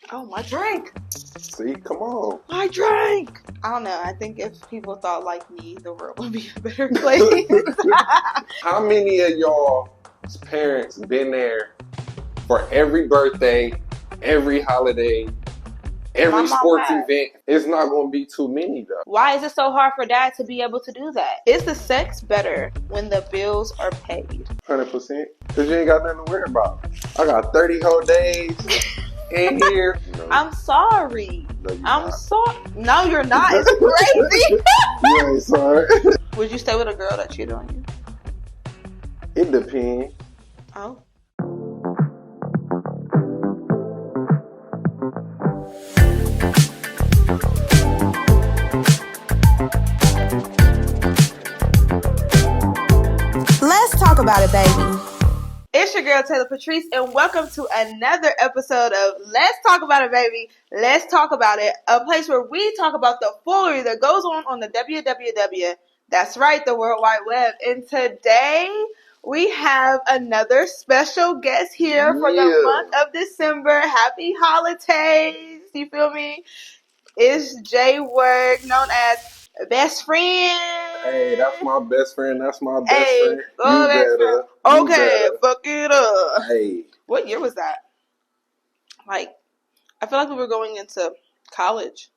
Oh, my drink. See, come on. My drink. I don't know. I think if people thought like me, the world would be a better place. How many of y'all's parents been there for every birthday, every holiday, every sports event? It's not going to be too many, though. Why is it so hard for dad to be able to do that? Is the sex better when the bills are paid? 100%. Because you ain't got nothing to worry about. I got 30 whole days in here. No. I'm sorry. No, I'm sorry. No, you're not. It's crazy. You ain't sorry. Would you stay with a girl that cheated on you? It depends. Oh. Let's talk about it, baby. It's your girl, Taylor Patrice, and welcome to another episode of Let's Talk About It, Baby. Let's Talk About It, a place where we talk about the foolery that goes on the WWW. That's right, the World Wide Web. And today, we have another special guest here for the month of December. Happy holidays. You feel me? It's J Work, known as Best Friend. Hey, that's my best friend. That's my best friend. Oh, okay, fuck it up. Hey. What year was that? Like, I feel like we were going into college.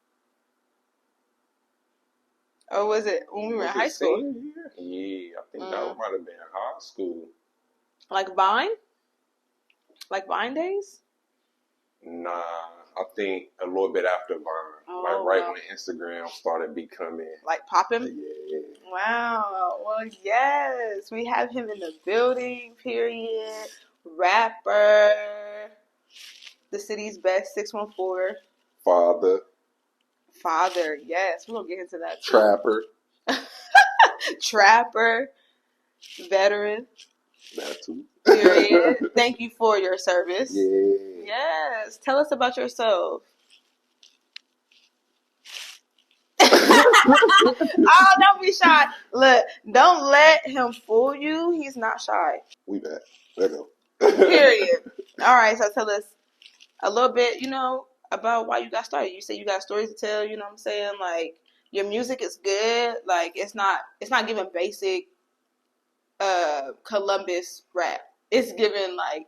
Or was it when we were in high school? Yeah, I think that might have been high school. Like Vine? Like Vine days? Nah, I think a little bit after Vine. When Instagram started becoming... Like popping? Yeah. Wow. Well, yes. We have him in the building, period. Rapper. The city's best, 614. Father, yes. We're going to get into that too. Trapper. Trapper. Veteran. That too. Period. Thank you for your service. Yeah. Yes. Tell us about yourself. Oh, don't be shy. Look, don't let him fool you. He's not shy. We back. Let go. Period. All right, so tell us a little bit, about why you got started. You say you got stories to tell, you know what I'm saying? Like, your music is good. Like, it's not giving basic Columbus rap. It's giving, like,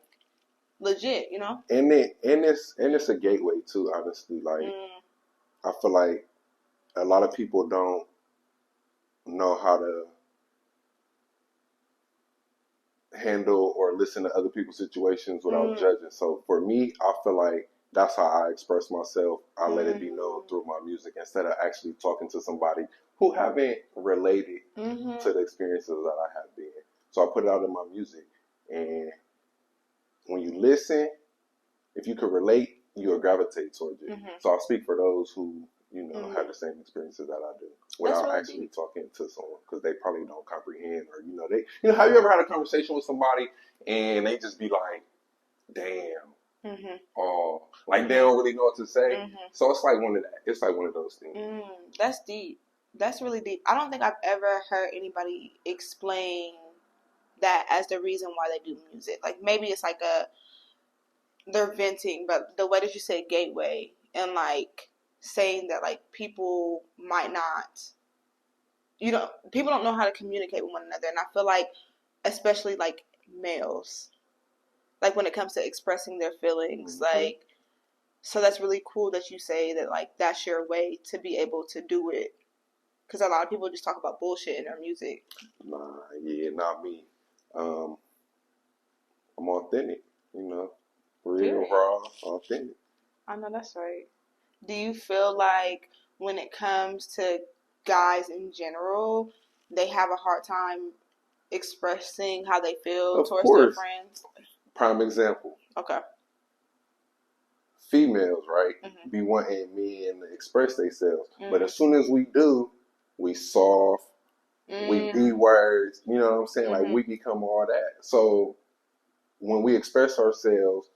legit, And it's a gateway too, honestly. Like, I feel like a lot of people don't know how to handle or listen to other people's situations without judging. So for me, I feel like that's how I express myself. I let it be known through my music instead of actually talking to somebody who haven't related to the experiences that I have been. So I put it out in my music. And when you listen, if you could relate, you'll gravitate towards it. So I speak for those who, have the same experiences that I do without really actually talking to someone, because they probably don't comprehend, or, have you ever had a conversation with somebody and they just be like, damn, like they don't really know what to say. So it's like it's like one of those things. That's deep. That's really deep. I don't think I've ever heard anybody explain that as the reason why they do music. Like, maybe it's like they're venting, but the way that you say gateway and like saying that, like, people might not, people don't know how to communicate with one another. And I feel like, especially like males, like when it comes to expressing their feelings, like, so that's really cool that you say that, like, that's your way to be able to do it. Because a lot of people just talk about bullshit in their music. Nah, yeah, not me. I'm authentic, real, raw, authentic. I know that's right. Do you feel like when it comes to guys in general, they have a hard time expressing how they feel towards their friends? Prime example. Okay. Females, right, be wanting men to express themselves. But as soon as we do, we soft, we be words, you know what I'm saying? Like, we become all that. So when we express ourselves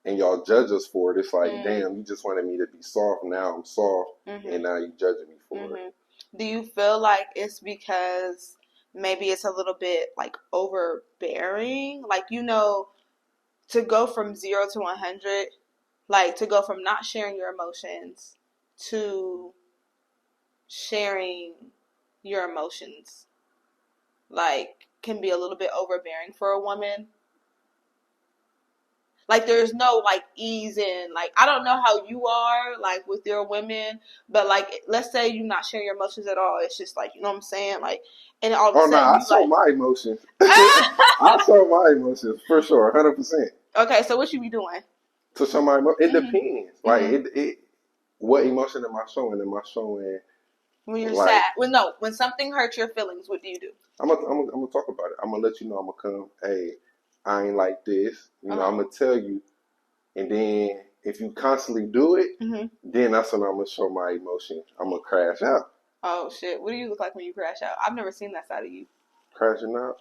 and y'all judge us for it, it's like, damn, you just wanted me to be soft. Now I'm soft, and now you judging me for it. Do you feel like it's because maybe it's a little bit, like, overbearing? Like, to go from 0 to 100, Like, to go from not sharing your emotions to sharing your emotions, like, can be a little bit overbearing for a woman. Like, there's no, like, ease in. Like, I don't know how you are, like, with your women, but, like, let's say you're not sharing your emotions at all. It's just, like, you know what I'm saying? Like, and all of a sudden, I show my emotions. I show my emotions, for sure, 100%. Okay, so what you be doing? To show my emotions? It depends. Like, it what emotion am I showing? Am I showing... When you're sad? When something hurts your feelings, what do you do? I'm gonna talk about it. I'm gonna let you know. I'm gonna come. Hey, I ain't like this. You know, I'm gonna tell you. And then if you constantly do it, then that's when I'm gonna show my emotion. I'm gonna crash out. Oh shit! What do you look like when you crash out? I've never seen that side of you. Crashing out.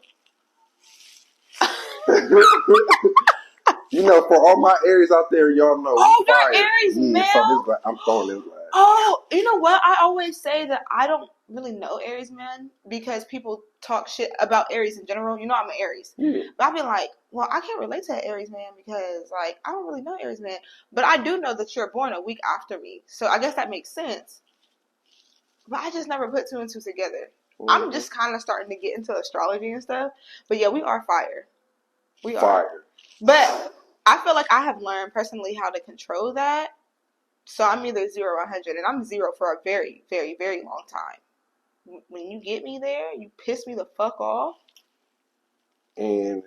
You know, for all my Aries out there, y'all know. Oh, you're Aries, man. So I'm throwing this glass. Oh, you know what? I always say that I don't really know Aries men because people talk shit about Aries in general. You know I'm an Aries. Yeah. But I've been like, well, I can't relate to an Aries man because, like, I don't really know Aries man. But I do know that you're born a week after me. So I guess that makes sense. But I just never put two and two together. I'm just kind of starting to get into astrology and stuff. But yeah, we are fire. We are. Fire. But I feel like I have learned personally how to control that. So I'm either 0 or 100, and I'm 0 for a very, very, very long time. When you get me there, you piss me the fuck off. And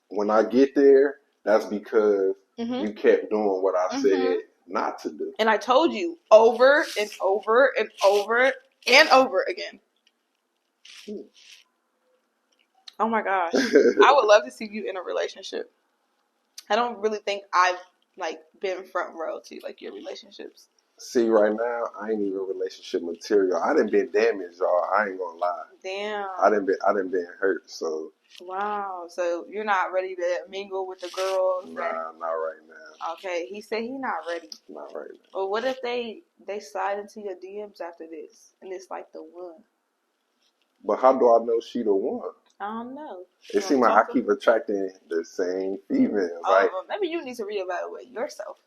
when I get there, that's because you kept doing what I said not to do. And I told you over and over and over and over again. Oh my gosh. I would love to see you in a relationship. I don't really think I've, like, been front row to, like, your relationships. See, right now, I ain't even relationship material. I done been damaged, y'all. I ain't gonna lie. Damn. I done been hurt, so. Wow. So you're not ready to mingle with the girls? Nah, not right now. Okay. He said he's not ready. Not right now. Well, what if they slide into your DMs after this, and it's like the one? But how do I know she the one? I don't know. It seems like I keep attracting the same females. Oh, like, well, maybe you need to reevaluate yourself.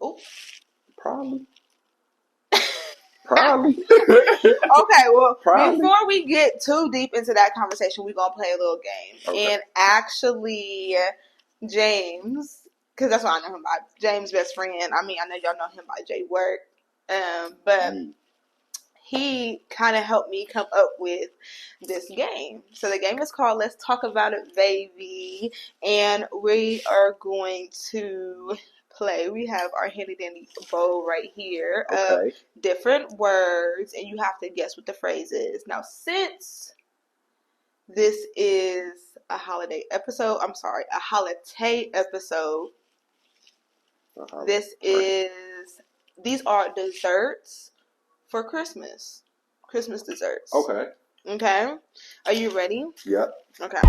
Oh. Probably. Probably. Okay, well, before we get too deep into that conversation, we're going to play a little game. Okay. And actually, James, because that's what I know him by, James' best friend. I mean, I know y'all know him by Jay Work. But he kind of helped me come up with this game. So the game is called Let's Talk About It, Baby. And we are going to play. We have our handy dandy bowl right here of different words, and you have to guess what the phrase is. Now, since this is a holiday episode, a holiday episode, these are desserts for Christmas. Christmas desserts. Okay. Okay. Are you ready? Yep. Okay.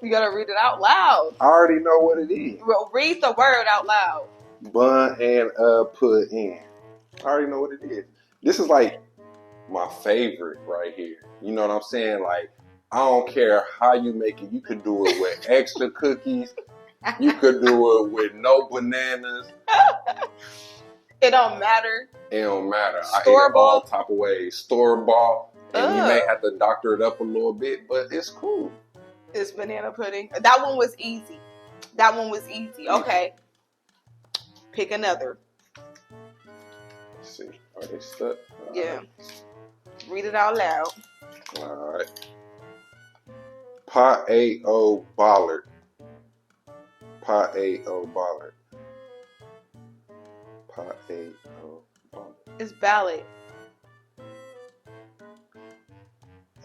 You gotta read it out loud. I already know what it is. Well, read the word out loud. Bun and pudding. I already know what it is. This is like my favorite right here. You know what I'm saying? Like, I don't care how you make it. You could do it with extra cookies. You could do it with no bananas. It don't matter. It don't matter. I eat it all type of ways. Store-bought. And you may have to doctor it up a little bit, but it's cool. It's banana pudding. That one was easy. Okay. Pick another. Let's see. Are they stuck? Yeah. Read it out loud. All right. Pot-A-O bollard. Pot-A-O bollard. Pot-A-O bollard. It's ballad.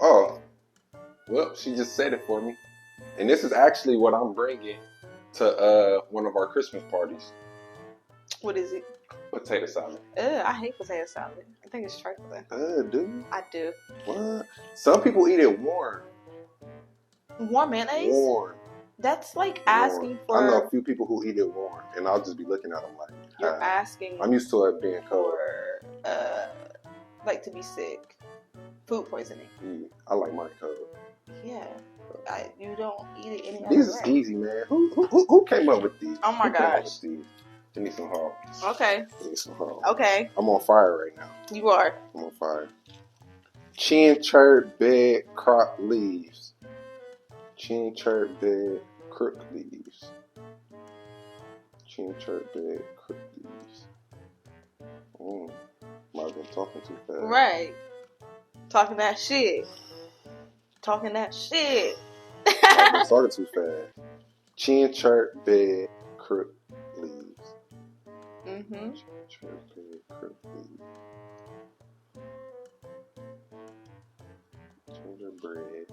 Oh. Well, she just said it for me. And this is actually what I'm bringing to one of our Christmas parties. What is it? Potato salad. I hate potato salad. I think it's trifling. Do you? I do. What? Some people eat it warm. Warm mayonnaise? Warm. That's like asking for... I know a few people who eat it warm, and I'll just be looking at them like, You're asking. I'm used to it being cold. For, like to be sick. Food poisoning. Yeah, I like mine cold. Yeah. You don't eat it any other These is way. easy, man. Who came up with these? Oh my gosh. Give me some hard. Okay. Give me some hard. Okay. I'm on fire right now. You are. I'm on fire. Chin, chirp, bed, crook leaves. Chin, chirp, bed, crook leaves. Chin, chirp, bed, crook leaves. Might have been talking too fast. Right. Talking that shit. Talking that shit. Might have been talking too fast. Chin, chirp, bed, crook leaves. Mm-hmm. Chin, chirp, bed, crook leaves. Gingerbread.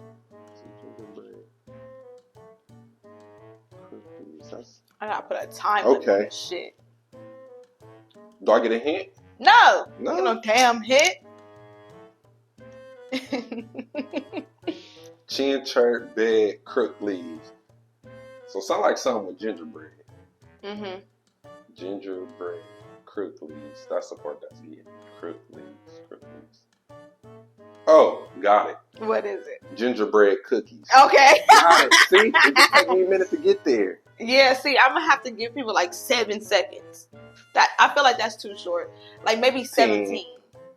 Gingerbread. Cookies. I gotta put a time limit on this shit. Do I get a hint? No. No. You know, damn hit. Chin, chirp, bed, crook leaves. So sound like something with gingerbread. Mm-hmm. Gingerbread, crook leaves. That's the part that's it. Crook leaves, crook leaves. Oh, got it. What is it? Gingerbread cookies. Okay. Got it. See? It just took me a minute to get there. Yeah, see, I'm gonna have to give people like 7 seconds. That I feel like that's too short. Like maybe 17.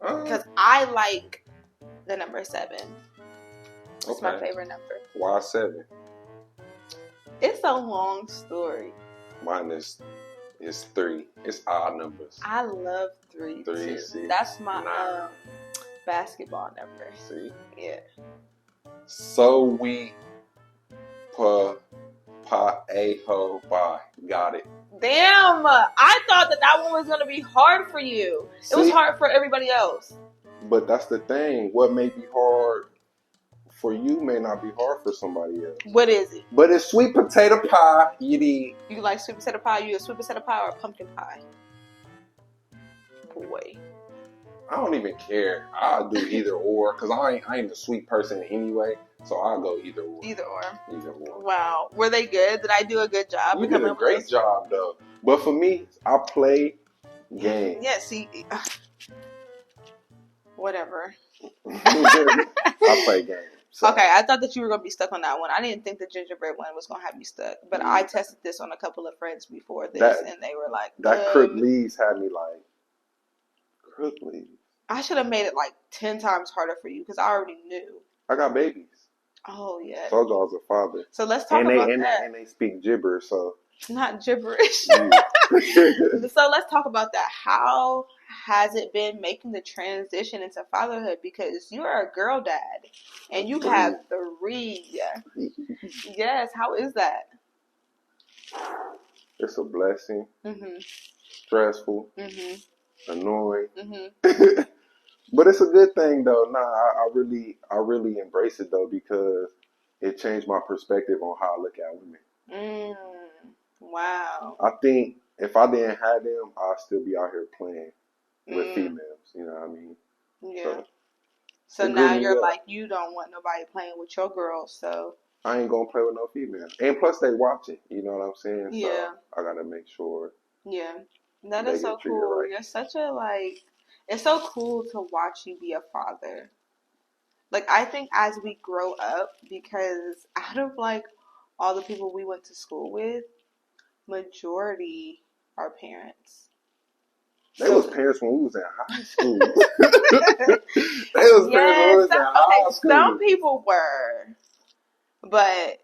Because I like the number 7. It's my favorite number. Why 7? It's a long story. Mine is 3. It's odd numbers. I love 3 3, too. 6, that's my 9. Basketball number. See? Yeah. So we pa a ho bye. Got it. Damn! I thought that one was gonna be hard for you. See? It was hard for everybody else. But that's the thing. What may be hard for you may not be hard for somebody else. What is it? But it's sweet potato pie. You like sweet potato pie? You a sweet potato pie or a pumpkin pie? Boy. I don't even care. I'll do either or because I ain't a sweet person anyway. So I'll go either or. Either or. Either or. Wow. Were they good? Did I do a good job? You did a great job though. But for me, I play games. Yeah, see. Whatever. I play games. So. Okay, I thought that you were going to be stuck on that one. I didn't think the gingerbread one was going to have you stuck. But I tested this on a couple of friends before this, and they were like... That crook leaves had me like, crook leaves? I should have made it like 10 times harder for you because I already knew. I got babies. Oh, yeah. Told you I was a father. So let's talk about that. And they speak gibberish, so... Not gibberish. So let's talk about that. How has it been making the transition into fatherhood? Because you are a girl dad and you have 3. Yes, how is that? It's a blessing. Mm-hmm. Stressful. Mm-hmm. Annoying. Mm-hmm. But it's a good thing though. Nah, I really embrace it though because it changed my perspective on how I look at women. Wow. I think if I didn't have them, I'd still be out here playing with females. You know what I mean? Yeah. So now you're like, you don't want nobody playing with your girls, so. I ain't gonna play with no females. And plus they watch it, you know what I'm saying? Yeah. So I gotta make sure. Yeah. That is so cool. Right. You're such a it's so cool to watch you be a father. Like, I think as we grow up, because out of all the people we went to school with, majority are parents. They was parents when we was in high school. They was parents when we was in high school. Some people were. But,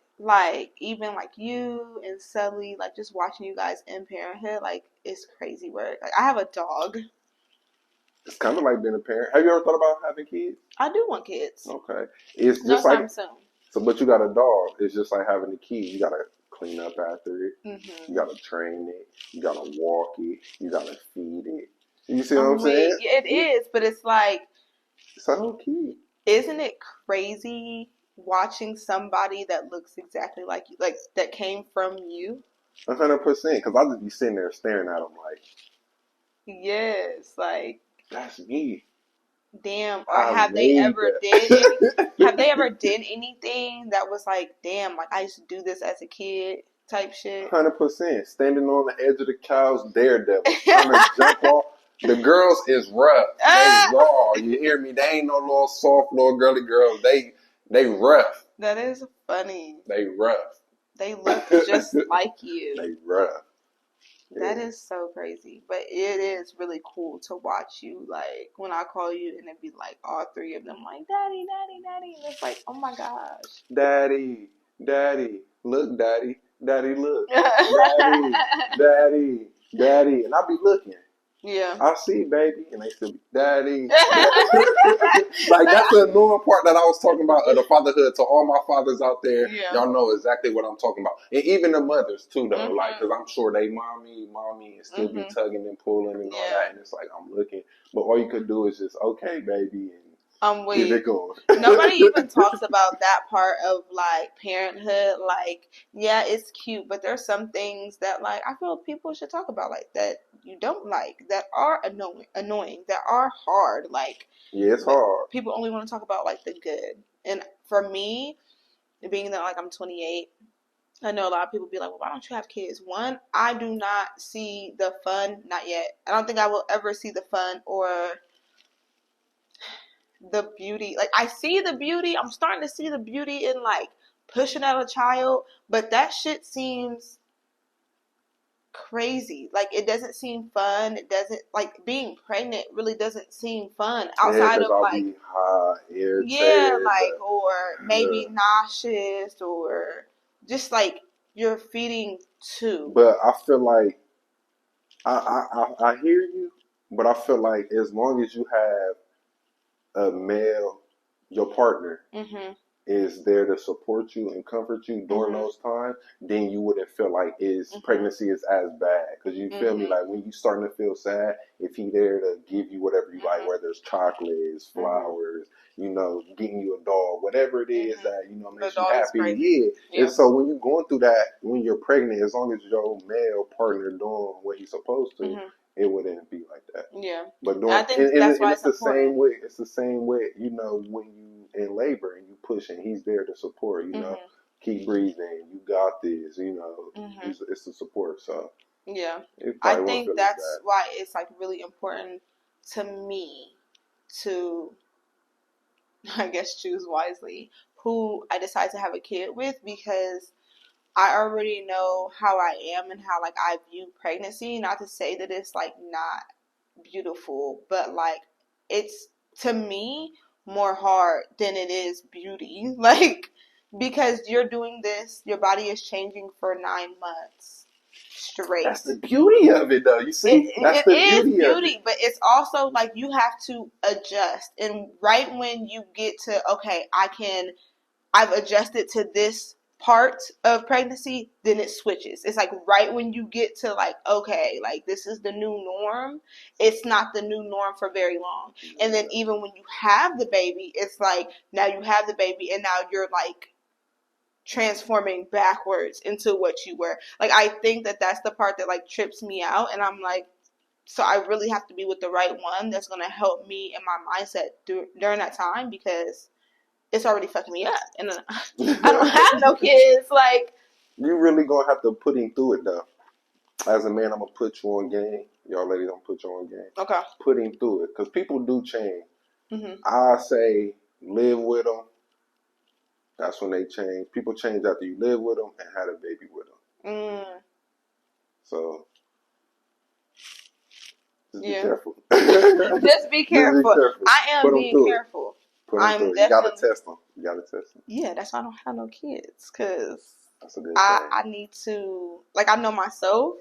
even you and Sully, just watching you guys in parenthood, it's crazy work. I have a dog. It's kind of like being a parent. Have you ever thought about having kids? I do want kids. Okay. It's just soon. But you got a dog. It's just like having a kid. You got to clean up after it. Mm-hmm. You got to train it. You got to walk it. You got to feed it. You see what I'm saying? It is, but it's it's a whole kid. Isn't it crazy watching somebody that looks exactly like you, that came from you? 100%. Because I'll just be sitting there staring at them yes, that's me. Damn. Or have they ever did anything that was damn, I used to do this as a kid? type shit. 100%. Standing on the edge of the couch, daredevil, trying to jump off. The girls is rough. They raw. You hear me? They ain't no little soft, little girly girls. They rough. That is funny. They rough. They look just like you. They rough. That is so crazy. But it is really cool to watch you, like, when I call you and it'd be like all three of them like, Daddy, Daddy, Daddy. And it's like, oh my gosh. Daddy, Daddy, look, Daddy, Daddy, look. Daddy, Daddy, Daddy. And I be looking. Yeah. I see, baby. And they still be, Daddy. Like, that's the annoying part that I was talking about of the fatherhood. To all my fathers out there, y'all know exactly what I'm talking about. And even the mothers, too, though. Mm-hmm. Like, because I'm sure they mommy, and still be tugging and pulling and all that. And it's like, I'm looking. But all you could do is just, okay, baby. And I'm weak. keep it going. Nobody even talks about that part of, like, parenthood. Like, yeah, it's cute, but there's some things that, like, I feel people should talk about, like, that you don't like, that are annoying, that are hard. Like, yeah, it's hard. People only want to talk about, like, the good. And for me, being that, like, I'm 28, I know a lot of people be like, well, why don't you have kids? One, I do not see the fun, not yet. I don't think I will ever see the fun or the beauty. Like, I see the beauty. I'm starting to see the beauty in, like, pushing out a child, but that shit seems crazy. Like, it doesn't seem fun. It doesn't, like, being pregnant really doesn't seem fun outside of, like, be hot, irritated, yeah, like, or maybe nauseous, or just, like, you're feeding two. But I feel like I hear you, but I feel like as long as you have a male, your partner is there to support you and comfort you during those times, then you wouldn't feel like pregnancy is as bad. Because you feel me, like when you starting to feel sad, if he there to give you whatever you like, whether it's chocolates, flowers, you know, getting you a dog, whatever it is that, you know, makes you happy. Yeah. And so when you're going through that, when you're pregnant, as long as your male partner doing what he's supposed to, it wouldn't be like that. Yeah. But doing, I think that's why it's the same way. It's the same way, you know, when you in labor and you pushing, he's there to support, you know, keep breathing, you got this, you know, it's the support. So yeah, I think that's why it's, like, really important to me to, I guess, choose wisely who I decide to have a kid with, because I already know how I am and how, like, I view pregnancy. Not to say that it's, like, not beautiful, but, like, it's, to me, more hard than it is beauty. Like, because you're doing this, your body is changing for 9 months straight. That's the beauty of it, though. You see, that's the beauty of it. But it's also, like, you have to adjust. And right when you get to, okay, I've adjusted to this part of pregnancy, then it switches. It's like right when you get to, like, okay, like, this is the new norm, it's not the new norm for very long. And then even when you have the baby, it's like, now you have the baby and now you're, like, transforming backwards into what you were. Like, I think that that's the part that, like, trips me out, and I'm like, so I really have to be with the right one that's going to help me in my mindset during that time, because it's already fucking me up, and I don't have no kids. Like, you really gonna have to put him through it, though. As a man, I'm gonna put you on game. Y'all ladies, I'm gonna put you on game. Okay. Put him through it, because people do change. I say live with them. That's when they change. People change after you live with them and had a baby with them. So just be careful. Just be careful. I am being careful. You gotta test them. Yeah, that's why I don't have no kids, because I need to, like, I know myself,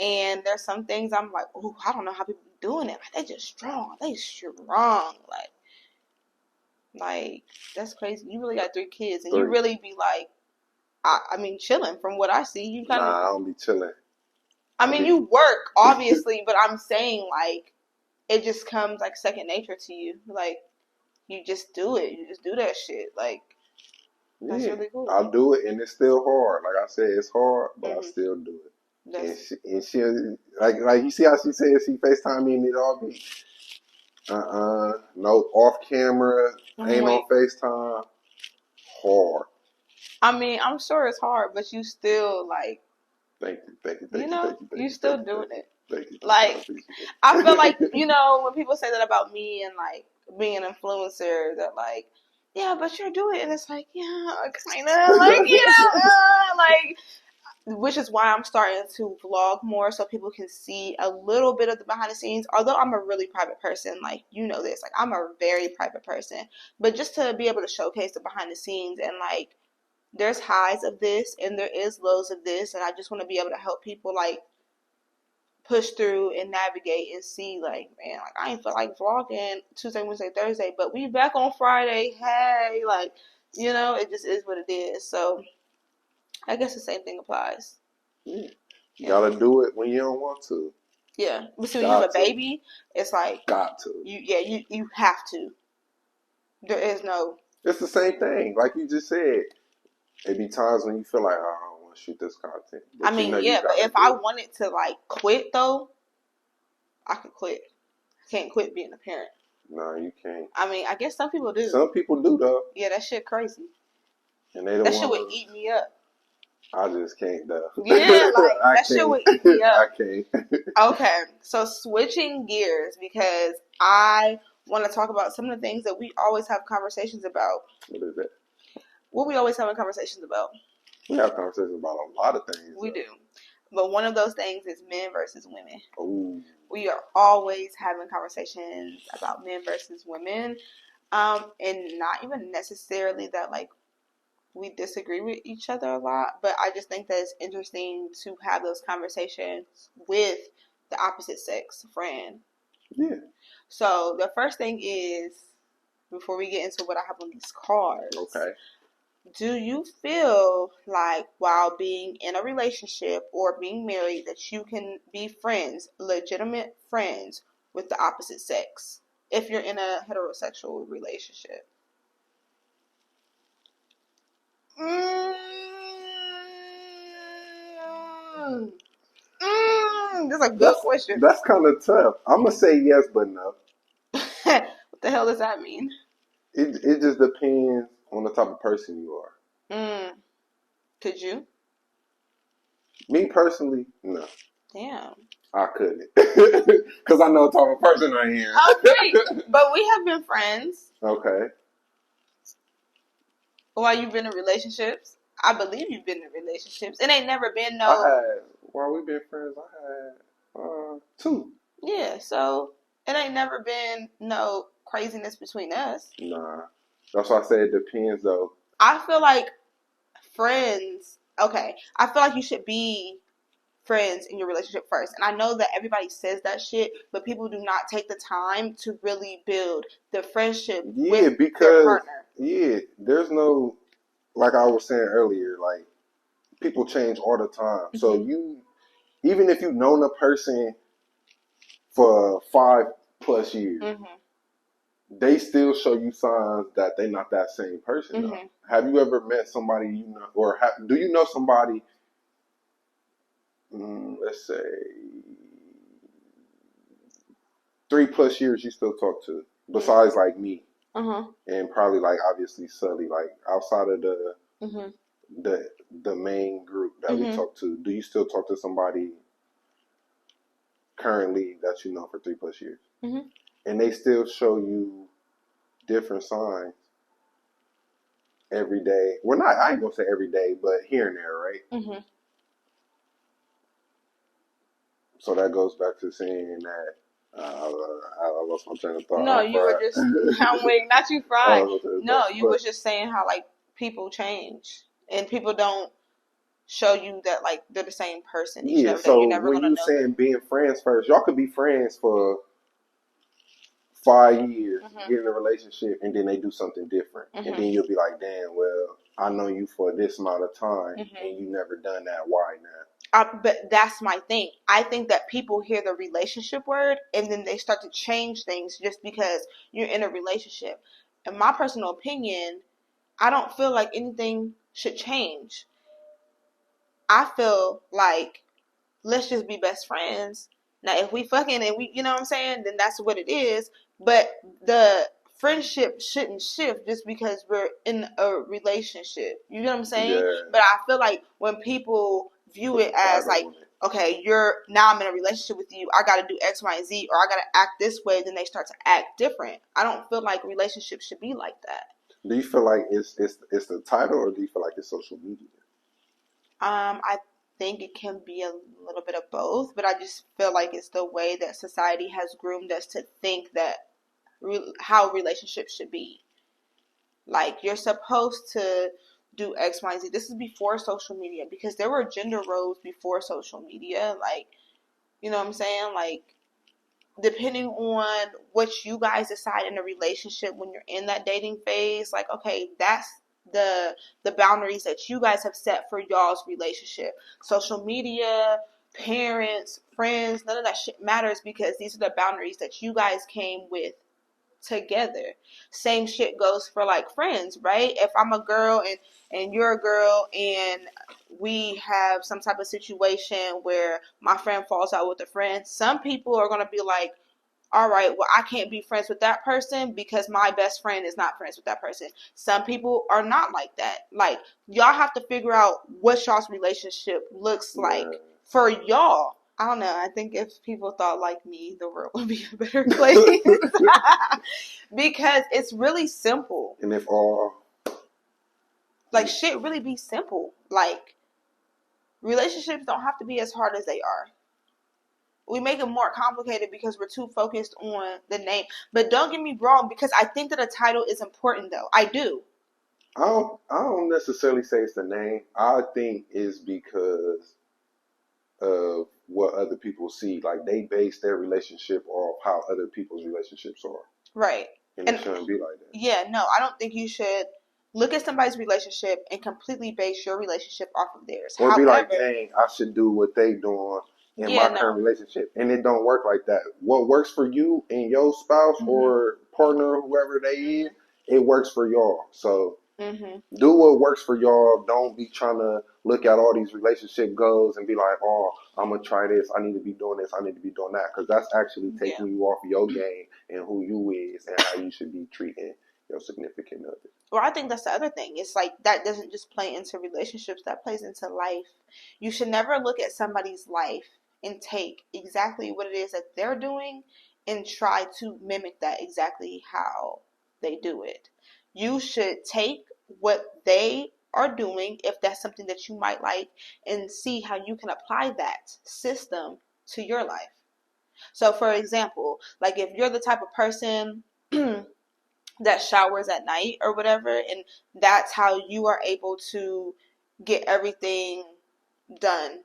and there's some things I'm like, oh, I don't know how people be doing it. Like, they just strong. Like, that's crazy. You really got 3 kids, and you really be like, I mean, chilling from what I see. You kind of. Nah, I don't be chilling. I mean, you work, obviously, but I'm saying, like, it just comes, like, second nature to you. Like, you just do it. You just do that shit. Like, that's really cool. I do it, and it's still hard. Like I said, it's hard, but I still do it. And she like you see how she said she FaceTime me and it all be no off camera, ain't on FaceTime. Hard. I mean, I'm sure it's hard, but you still like. Thank you. You still doing it. Thank you. Like, I feel like, when people say that about me and like being an influencer, they're like, yeah, but you're doing it, and it's like, yeah, kind of, like, like, which is why I'm starting to vlog more so people can see a little bit of the behind the scenes. Although I'm a really private person, like, this, like, I'm a very private person, but just to be able to showcase the behind the scenes and like, there's highs of this and there is lows of this, and I just want to be able to help people like push through and navigate and see like, man, like I ain't feel like vlogging Tuesday, Wednesday, Thursday, but we back on Friday. Hey, like, it just is what it is. So I guess the same thing applies. Yeah. You gotta do it when you don't want to. Yeah. But see, when you have a baby, it's like got to. You have to. There is no. It's the same thing. Like you just said. It be times when you feel like, oh, I don't want to shoot this content. But I mean, but if I wanted to like quit though, I could quit. I can't quit being a parent. No, you can't. I mean, I guess some people do. Some people do though. Yeah, that shit crazy. And they don't that shit would eat me up. I just can't though. Yeah, like that shit would eat me up. I can't. Okay, so switching gears because I want to talk about some of the things that we always have conversations about. What is that? What we always having conversations about? We have conversations about a lot of things. We do. But one of those things is men versus women. Ooh. We are always having conversations about men versus women. And not even necessarily that like we disagree with each other a lot, but I just think that it's interesting to have those conversations with the opposite sex friend. Yeah. So the first thing is, before we get into what I have on these cards. Okay. Do you feel like while being in a relationship or being married that you can be friends, legitimate friends with the opposite sex if you're in a heterosexual relationship? That's a good question. That's kind of tough. I'm going to say yes, but no. What the hell does that mean? It just depends on the type of person you are. Could you? Me personally, no. Damn. I couldn't. Because I know what type of person I am. Okay. But we have been friends. Okay. While you've been in relationships? I believe you've been in relationships. It ain't never been no... While we've been friends, I had 2. Yeah, so it ain't never been no craziness between us. Nah. That's why I say it depends, though. I feel like friends... Okay, I feel like you should be friends in your relationship first. And I know that everybody says that shit, but people do not take the time to really build the friendship with their partner. Yeah, there's no... Like I was saying earlier, like, people change all the time. Mm-hmm. So even if you've known a person for 5+ years, mm-hmm. they still show you signs that they're not that same person. Mm-hmm. Have you ever met somebody you know, or do you know somebody, let's say, 3+ years you still talk to, besides like me? And probably like obviously Sully, like outside of the main group that we talk to, do you still talk to somebody currently that you know for 3+ years? And they still show you different signs every day. Well, I ain't gonna say every day, but here and there, right? So that goes back to saying that I lost my train of thought. No, you were just... I'm waiting. Not you fried. No, you were just saying how, like, people change. And people don't show you that, like, they're the same person. Yeah, so when you saying being friends first, y'all could be friends for 5 years, get in a relationship, and then they do something different. And then you'll be like, damn, well, I know you for this amount of time, and you never done that. Why now? But that's my thing. I think that people hear the relationship word and then they start to change things just because you're in a relationship. In my personal opinion, I don't feel like anything should change. I feel like let's just be best friends. Now, if we fucking and we, you know what I'm saying, then that's what it is. But the friendship shouldn't shift just because we're in a relationship. You know what I'm saying? Yeah. But I feel like when people view it as like, okay, now I'm in a relationship with you, I got to do X, Y, and Z, or I got to act this way, then they start to act different. I don't feel like relationships should be like that. Do you feel like it's the title, or do you feel like it's social media? I think it can be a little bit of both, but I just feel like it's the way that society has groomed us to think that how relationships should be. Like, you're supposed to do X, Y, and Z. This is before social media, because there were gender roles before social media. Like, you know what I'm saying? Like, depending on what you guys decide in a relationship when you're in that dating phase, like, okay, that's the boundaries that you guys have set for y'all's relationship. Social media, parents, friends, none of that shit matters, because these are the boundaries that you guys came with together. Same shit goes for like friends, right? If I'm a girl and you're a girl and we have some type of situation where my friend falls out with a friend, some people are going to be like, all right, well, I can't be friends with that person because my best friend is not friends with that person. Some people are not like that. Like, y'all have to figure out what y'all's relationship looks like for y'all. I don't know. I think if people thought like me, the world would be a better place. Because it's really simple. And if all... Like, shit really be simple. Like, relationships don't have to be as hard as they are. We make it more complicated because we're too focused on the name. But don't get me wrong, because I think that a title is important, though. I do. I don't necessarily say it's the name. I think it's because of what other people see. Like, they base their relationship off how other people's relationships are. Right. And it shouldn't be like that. Yeah, no, I don't think you should look at somebody's relationship and completely base your relationship off of theirs. Or be like, dang, I should do what they doing in my current relationship. And it don't work like that. What works for you and your spouse or partner, whoever they is, it works for y'all. So do what works for y'all. Don't be trying to look at all these relationship goals and be like, oh, I'm going to try this. I need to be doing this. I need to be doing that. Because that's actually taking you off your game and who you is and how you should be treating your significant other. Well, I think that's the other thing. It's like, that doesn't just play into relationships. That plays into life. You should never look at somebody's life and take exactly what it is that they're doing and try to mimic that exactly how they do it. You should take what they are doing, if that's something that you might like, and see how you can apply that system to your life. So, for example, like, if you're the type of person that showers at night or whatever, and that's how you are able to get everything done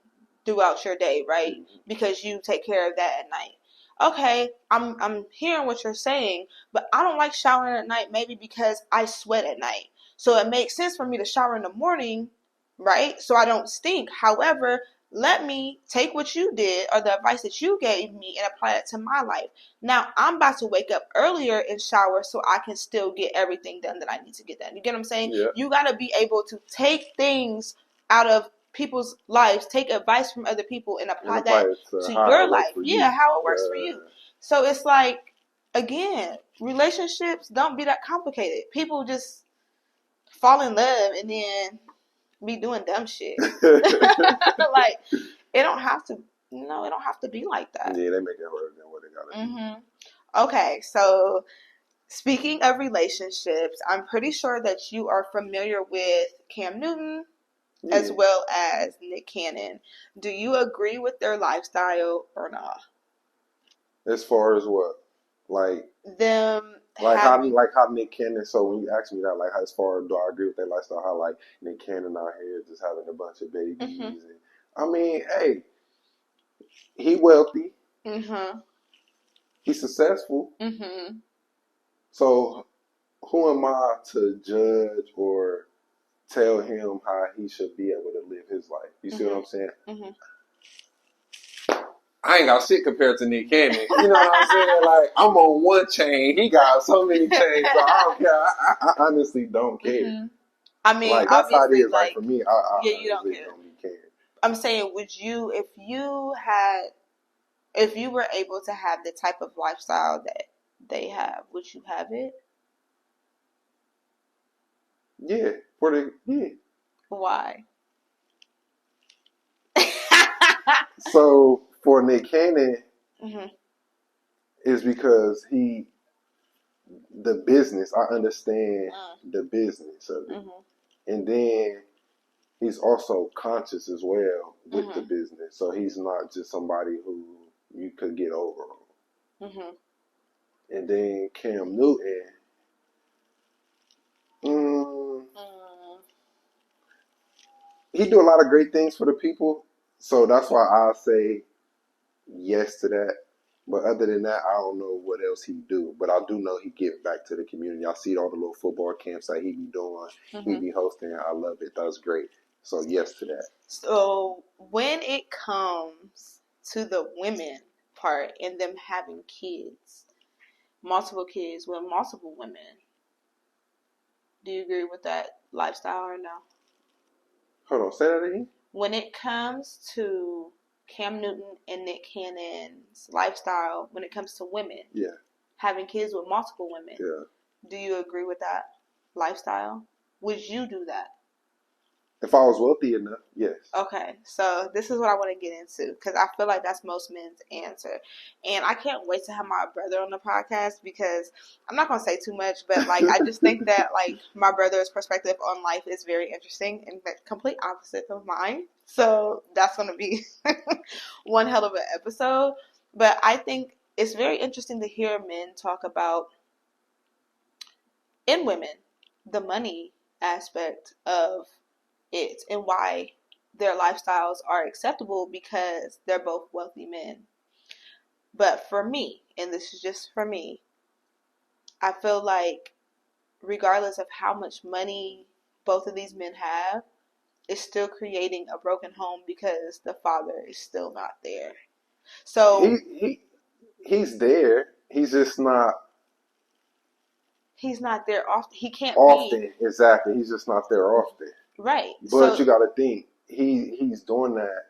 throughout your day, right? Because you take care of that at night. Okay, I'm hearing what you're saying, but I don't like showering at night, maybe because I sweat at night. So it makes sense for me to shower in the morning, right? So I don't stink. However, let me take what you did or the advice that you gave me and apply it to my life. Now I'm about to wake up earlier and shower so I can still get everything done that I need to get done. You get what I'm saying? Yeah. You got to be able to take things out of people's lives, take advice from other people and apply that to your life. Yeah, how it works for you. So it's like, again, relationships don't be that complicated. People just fall in love and then be doing dumb shit. Like, it don't have to be like that. Yeah, they make it harder than what they gotta do. Okay, so speaking of relationships, I'm pretty sure that you are familiar with Cam Newton as well as Nick Cannon. Do you agree with their lifestyle or not? As far as what? Like them how Nick Cannon, so when you ask me that, like, as far as do I agree with their lifestyle, how like Nick Cannon out here just having a bunch of babies and, I mean, hey, he wealthy. He's successful. So who am I to judge or tell him how he should be able to live his life? You see what I'm saying? I ain't got shit compared to Nick Cannon. You know what I'm saying? Like, I'm on one chain. He got so many chains, so I don't care. I honestly don't care. I mean, like, that's how it is. Like, for me, I you don't care. I'm saying, would you, if you were able to have the type of lifestyle that they have, would you have it? Yeah, Why? So for Nick Cannon, Mm-hmm. is because the business. I understand the business of it, Mm-hmm. and then he's also conscious as well with the Mm-hmm. business. So he's not just somebody who you could get over on. Mm-hmm. And then Cam Newton, mm, Mm. he do a lot of great things for the people. So that's why I say yes to that. But other than that, I don't know what else he do. But I do know he give back to the community. I see all the little football camps that he be doing. Mm-hmm. He be hosting. I love it. That's great. So yes to that. So when it comes to the women part and them having kids, multiple kids with multiple women, do you agree with that lifestyle or no? Hold on, say that again. When it comes to Cam Newton and Nick Cannon's lifestyle, when it comes to women, Yeah, having kids with multiple women, yeah. do you agree with that lifestyle? Would you do that? If I was wealthy enough, yes. Okay, so this is what I want to get into because I feel like that's most men's answer. And I can't wait to have my brother on the podcast because I'm not going to say too much, but like I just think that like my brother's perspective on life is very interesting and the complete opposite of mine. So that's going to be one hell of an episode. But I think it's very interesting to hear men talk about, in women, the money aspect of it and why their lifestyles are acceptable because they're both wealthy men. But for me, and this is just for me, I feel like regardless of how much money both of these men have, it's still creating a broken home because the father is still not there. So he's there. He's just not he's not there often. He can't often. be. Exactly. He's just not there often. Right. But So you got to think he's doing that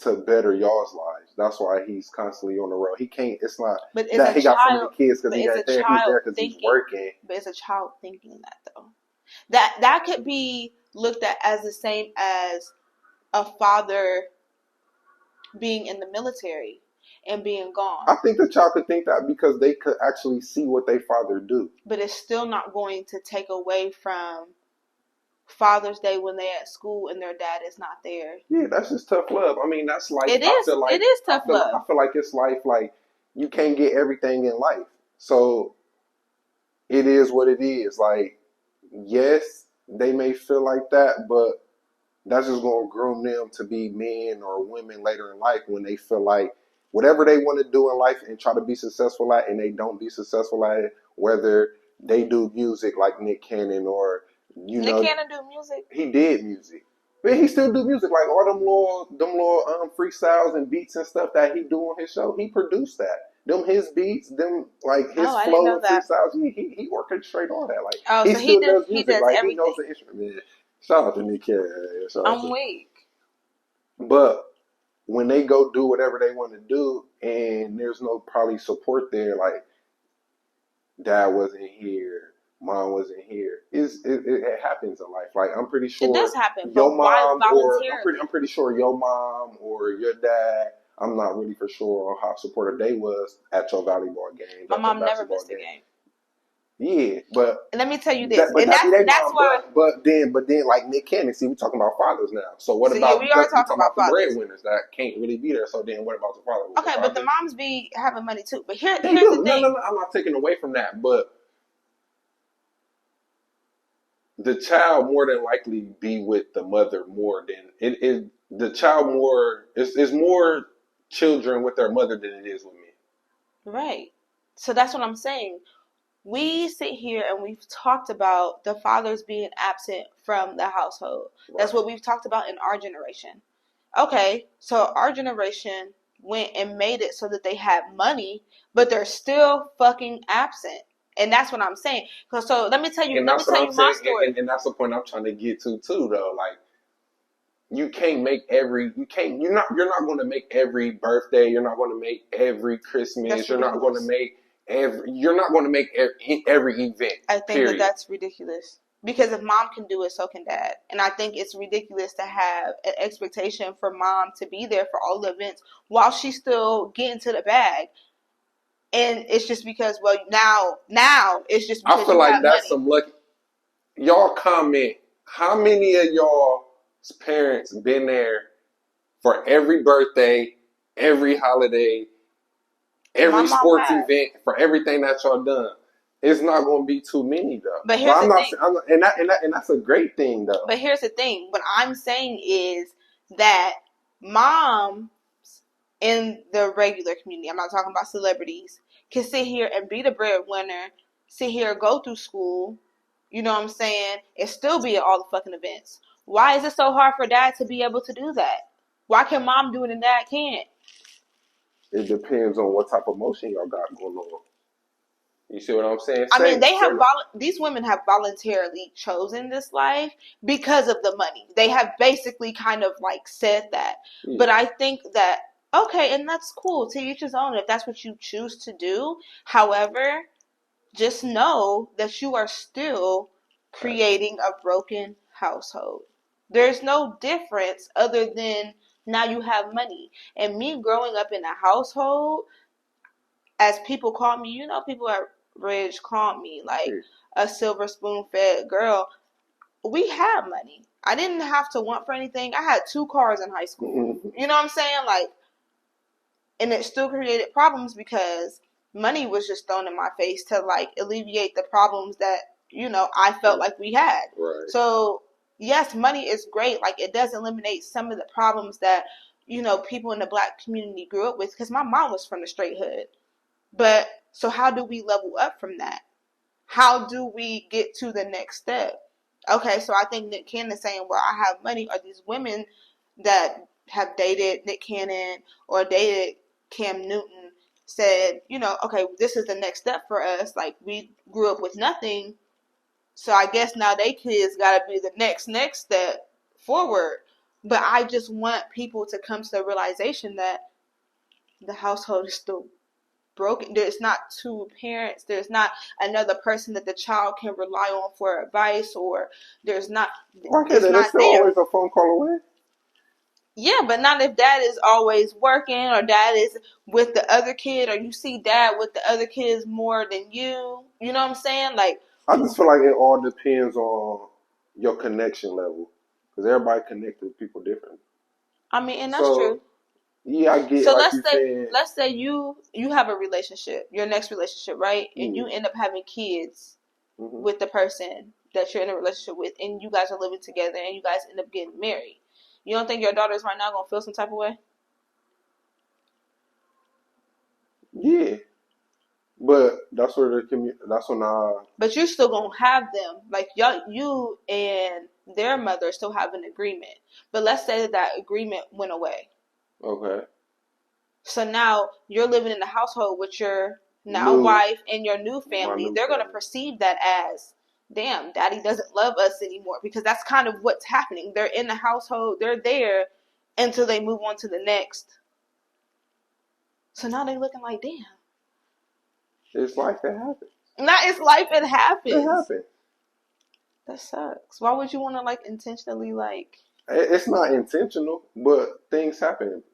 to better y'all's lives. That's why he's constantly on the road. He can't. It's not but it's that a he got so many child kids because but he it's got a there. He's child there because he's thinking. working. But it's a child thinking that though. That could be looked at as the same as a father being in the military and being gone. I think the child could think that because they could actually see what their father do. But it's still not going to take away from Father's Day when they're at school and their dad is not there. Yeah, that's just tough love. I mean, that's like It is. It is tough love. I feel like it's life. Like you can't get everything in life, so it is what it is. Like yes, they may feel like that, but that's just going to groom them to be men or women later in life when they feel like whatever they want to do in life and try to be successful at and they don't be successful at it, whether they do music like Nick Cannon or, Nick Cannon do music? He did music. But he still do music, like all them little freestyles and beats and stuff that he do on his show. He produced that. Them his beats, them like his I didn't flow know and that. freestyles. He orchestrate all that. Like Oh, he so still does he music. does Like everything. he knows the instrument. Shout out to Nick Cannon. I'm weak. But when they go do whatever they want to do, and there's no probably support there, like dad wasn't here, mom wasn't here. It happens in life. Like I'm pretty sure it does happen. Your but mom why or voluntarily? I'm pretty sure your mom or your dad. I'm not really for sure on how supportive they was at your volleyball games. My at your mom never basketball missed a game. Yeah, but And let me tell you this, but and that be their that's mom. why. But then like Nick Cannon, see, we talking about fathers now. So what So yeah, about we are we talking talking about about the fathers. breadwinners that can't really be there? So then what about the father? Okay, but the moms be having money too. But here's the thing. No, I'm not taking away from that, but the child more than likely be with the mother more than it the child more it's more children with their mother than it is with men. Right. So that's what I'm saying. We sit here and we've talked about the fathers being absent from the household. Right. That's what we've talked about in our generation. Okay, so our generation went and made it so that they had money, but they're still fucking absent. And that's what I'm saying. So let me tell you my story. And that's the point I'm trying to get to too though. Like you're not going to make every birthday, you're not going to make every Christmas, you're not going to make You're not going to make every event. I think that's ridiculous. Because if mom can do it, so can dad. And I think it's ridiculous to have an expectation for mom to be there for all the events while she's still getting to the bag. And it's just because, well, now it's just because I feel you like have that's money. some lucky. Y'all comment, how many of y'all's parents been there for every birthday, every holiday, every sports event, for everything that y'all done? It's not going to be too many though. But here's the thing. And that's a great thing though. But here's the thing. What I'm saying is that moms in the regular community, I'm not talking about celebrities, can sit here and be the breadwinner, sit here, go through school, you know what I'm saying, and still be at all the fucking events. Why is it so hard for dad to be able to do that? Why can mom do it and dad can't? It depends on what type of motion y'all got going on. You see what I'm saying? I mean, these women have voluntarily chosen this life because of the money. They have basically kind of like said that. Yeah. But I think that, okay, and that's cool. To each his own if that's what you choose to do. However, just know that you are still creating a broken household. There's no difference other than now you have money. And me growing up in a household, as people call me, you know, people at Ridge called me like a silver spoon fed girl. We had money. I didn't have to want for anything. I had 2 cars in high school. You know what I'm saying? Like, and it still created problems because money was just thrown in my face to like alleviate the problems that, you know, I felt like we had. Right. So yes, money is great. Like, it does eliminate some of the problems that, you know, people in the black community grew up with, because my mom was from the straight hood. But so how do we level up from that? How do we get to the next step? Okay, so I think Nick Cannon's saying, well, I have money. Are these women that have dated Nick Cannon or dated Cam Newton said, you know, okay, this is the next step for us. Like, we grew up with nothing. So I guess now they kids got to be the next step forward. But I just want people to come to the realization that the household is still broken. There's not 2 parents. There's not another person that the child can rely on for advice, or there's not. There's still always a phone call away. Yeah, but not if dad is always working, or dad is with the other kid, or you see dad with the other kids more than you. You know what I'm saying? Like, I just feel like it all depends on your connection level, because everybody connects with people differently. I mean, and that's true. Yeah, I get. So like let's say you have a relationship, your next relationship, right? And you end up having kids with the person that you're in a relationship with, and you guys are living together, and you guys end up getting married. You don't think your daughters right now gonna feel some type of way? Yeah, but that's where But you're still gonna have them, like you and their mother still have an agreement. But let's say that agreement went away. Okay. So now you're living in the household with your wife and your new family. They're going to perceive that as, damn, daddy doesn't love us anymore, because that's kind of what's happening. They're in the household. They're there until they move on to the next. So now they're looking like, damn. It's life, it happens. It's life, it happens. It happens. That sucks. Why would you want to, like, intentionally, like... It's not intentional, but things happen.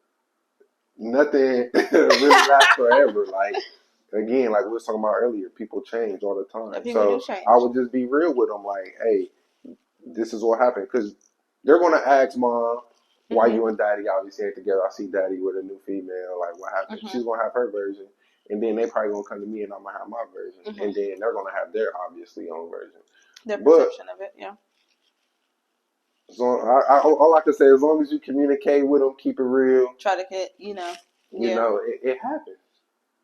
Nothing really lasts forever. Like, again, like we were talking about earlier, people change all the time. People do change. I would just be real with them, like, hey, this is what happened. Because they're going to ask mom, why you and daddy obviously ain't together. I see daddy with a new female. Like, what happened? She's going to have her version. And then they probably going to come to me and I'm going to have my version. And then they're going to have their, obviously, own version. Their perception of it, yeah. So all I can say, as long as you communicate with them, keep it real. Try to get, you know. You know, it happens.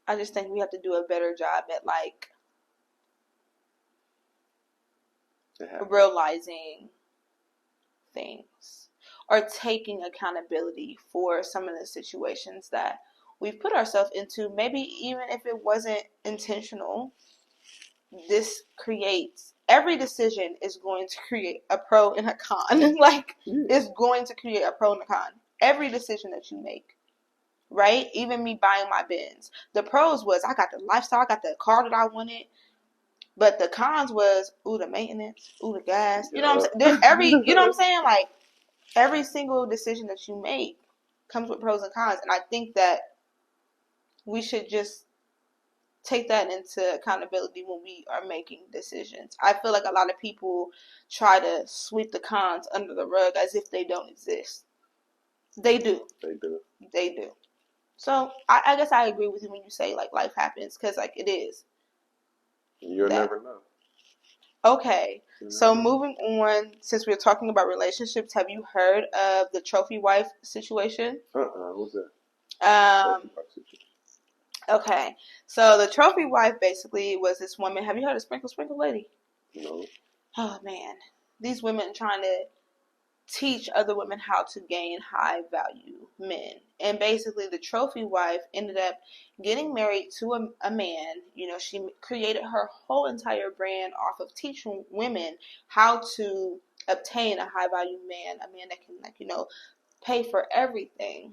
I just think we have to do a better job at, like, realizing things or taking accountability for some of the situations that we've put ourselves into. Maybe even if it wasn't intentional, this creates... Every decision is going to create a pro and a con. Like, it's going to create a pro and a con. Every decision that you make. right? Even me buying my Benz. The pros was I got the lifestyle, I got the car that I wanted. But the cons was, the maintenance, the gas. You know what I'm saying? You know what I'm saying? Like, every single decision that you make comes with pros and cons. And I think that we should just take that into accountability when we are making decisions. I feel like a lot of people try to sweep the cons under the rug as if they don't exist. They do. They do. So I guess I agree with you when you say, like, life happens, because, like, it is. You'll never know. Okay, so moving on, since we're talking about relationships, have you heard of the trophy wife situation? What's that? Okay, so the trophy wife basically was this woman. Have you heard of Sprinkle Sprinkle Lady? No. Oh, man. These women trying to teach other women how to gain high value men. And basically the trophy wife ended up getting married to a man. You know, she created her whole entire brand off of teaching women how to obtain a high value man, a man that can, like, you know, pay for everything.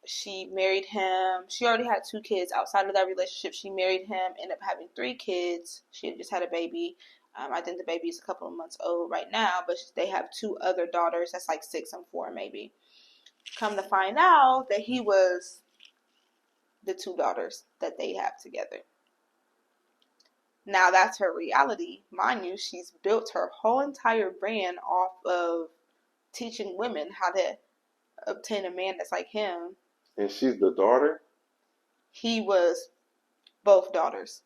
She married him. She already had 2 kids outside of that relationship. She married him, ended up having 3 kids. She had just had a baby. I think the baby is a couple of months old right now, but they have 2 other daughters. That's like 6 and 4 maybe. Come to find out that he was the 2 daughters that they have together. Now that's her reality. Mind you, she's built her whole entire brand off of teaching women how to obtain a man that's like him. And she's the daughter? He was both daughters.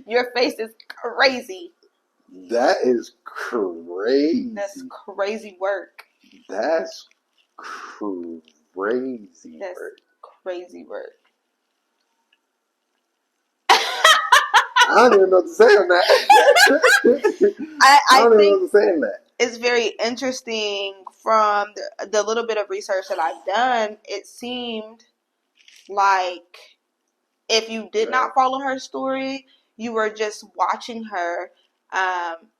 Your face is crazy. That is crazy. That's crazy work. That's crazy work. Crazy work. I don't even know what to say on that. I don't even know what to say on that. It's very interesting from the little bit of research that I've done. It seemed like if you did not follow her story, you were just watching her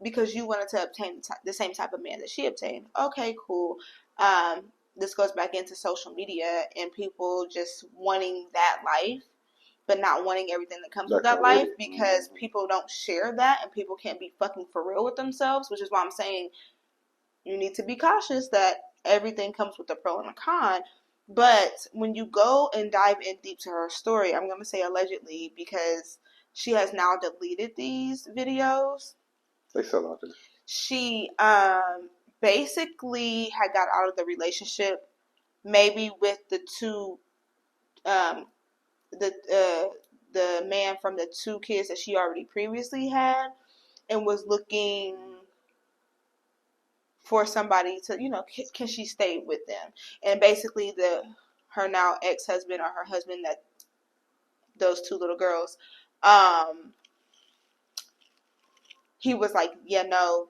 because you wanted to obtain the same type of man that she obtained. Okay, cool. This goes back into social media and people just wanting that life, but not wanting everything that comes with that life, because people don't share that and people can't be fucking for real with themselves, which is why I'm saying you need to be cautious that everything comes with a pro and a con. But when you go and dive in deep to her story, I'm going to say allegedly because she has now deleted these videos. They sell out there. She basically had got out of the relationship, maybe with the 2 the man from the 2 kids that she already previously had, and was looking for somebody to, you know, can she stay with them? And basically her now ex-husband, or her husband, that those 2 little girls, he was like, yeah, no,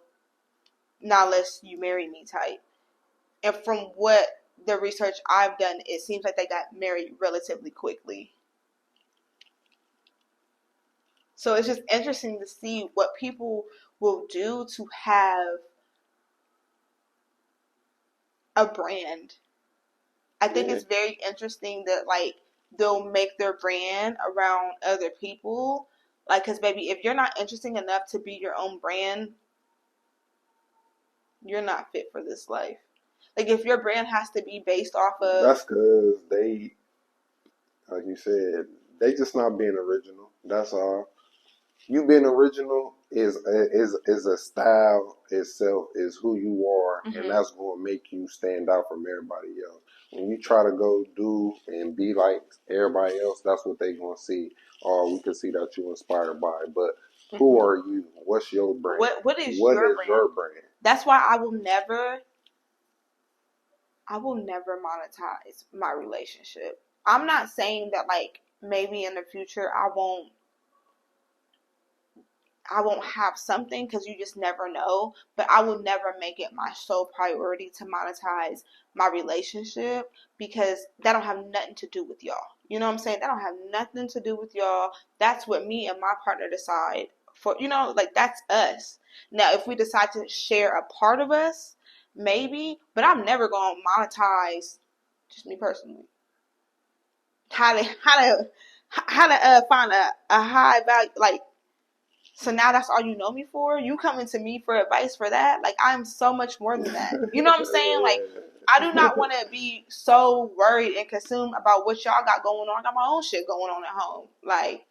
now let's you marry me type. And from what the research I've done, it seems like they got married relatively quickly. So it's just interesting to see what people will do to have a brand. I think it's very interesting that, like, they'll make their brand around other people. Like, because, baby, if you're not interesting enough to be your own brand, you're not fit for this life. Like, if your brand has to be based off of... That's because they, like you said, they just not being original. That's all. You being original is a style itself, is who you are, and that's going to make you stand out from everybody else. When you try to go do and be like everybody else, that's what they going to see. Or we can see that you're inspired by it. But who are you? What's your brand? What is your brand? That's why I will never monetize my relationship. I'm not saying that, like, maybe in the future I won't have something, because you just never know, but I will never make it my sole priority to monetize my relationship, because that don't have nothing to do with y'all. You know what I'm saying? That don't have nothing to do with y'all. That's what me and my partner decide for, you know, like that's us. Now, if we decide to share a part of us, maybe, but I'm never going to monetize, just me personally, how to find a high value, like, so now that's all you know me for? You coming to me for advice for that? Like, I'm so much more than that. You know what I'm saying? Like, I do not want to be so worried and consumed about what y'all got going on. I got my own shit going on at home. Like,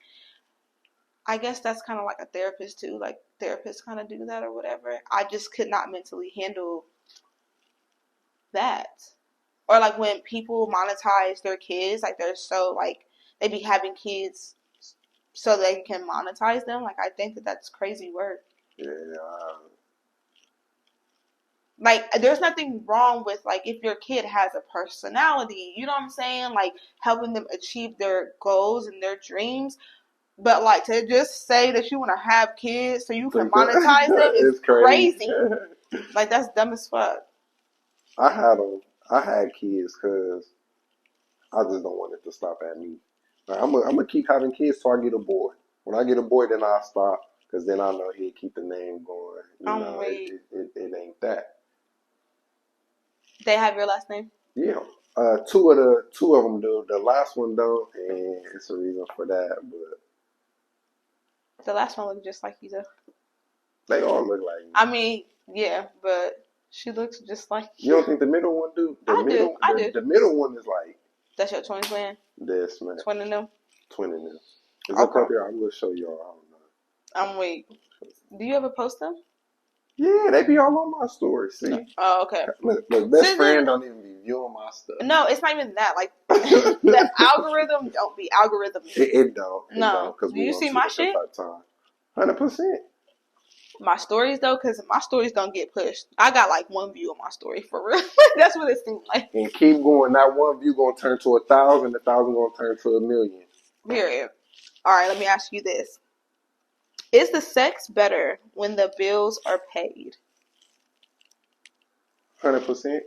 I guess that's kind of like a therapist too. Like, therapists kind of do that or whatever. I just could not mentally handle that. Or like when people monetize their kids, like they're so like, they be having kids so they can monetize them. Like, I think that that's crazy work. Yeah. Like, there's nothing wrong with, like, if your kid has a personality, you know what I'm saying? Like, helping them achieve their goals and their dreams. But, like, to just say that you want to have kids so you can monetize them is crazy. Like, that's dumb as fuck. I had kids because I just don't want it to stop at me. Like, I'm gonna keep having kids till I get a boy. When I get a boy, then I'll stop, because then I know he'll keep the name going. You know, it ain't that. They have your last name? Yeah. Two of them do. The last one don't, and it's a reason for that. But the last one looks just like you, though. They all look like me. I mean, yeah, but she looks just like you. You don't think the middle one do? I do. The middle one is like. That's your twin twin? Yes, man. Twin in them? Twin in them. It's okay. Up here. I will show y'all. I don't know. I'm weak. Do you ever post them? Yeah, they be all on my story. See? Oh, okay. Look, best friend don't even be viewing my stuff. No, it's not even that. Like, the algorithm don't be algorithming. It don't. No. Do you see my shit? 100%. My stories, though, because my stories don't get pushed. I got, like, 1 view on my story, for real. That's what it seems like. And keep going. That 1 view going to turn to 1,000. 1,000 going to turn to 1,000,000. Period. All right, let me ask you this. Is the sex better when the bills are paid? 100%.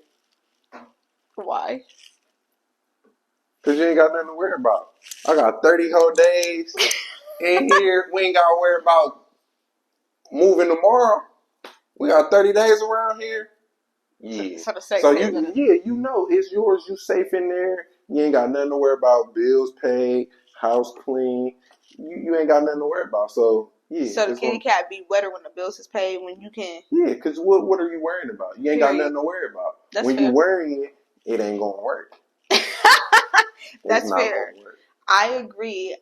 Why? Because you ain't got nothing to worry about. I got 30 whole days in here. We ain't got to worry about moving tomorrow. We got 30 days around here. Yeah. So you know it's yours. You safe in there. You ain't got nothing to worry about. Bills paid, house clean. You ain't got nothing to worry about. So yeah. So the kitty cat be wetter when the bills is paid when you can. Yeah, because what are you worrying about? You ain't got nothing to worry about. That's when fair. You worrying it, it ain't gonna work. That's fair. I agree.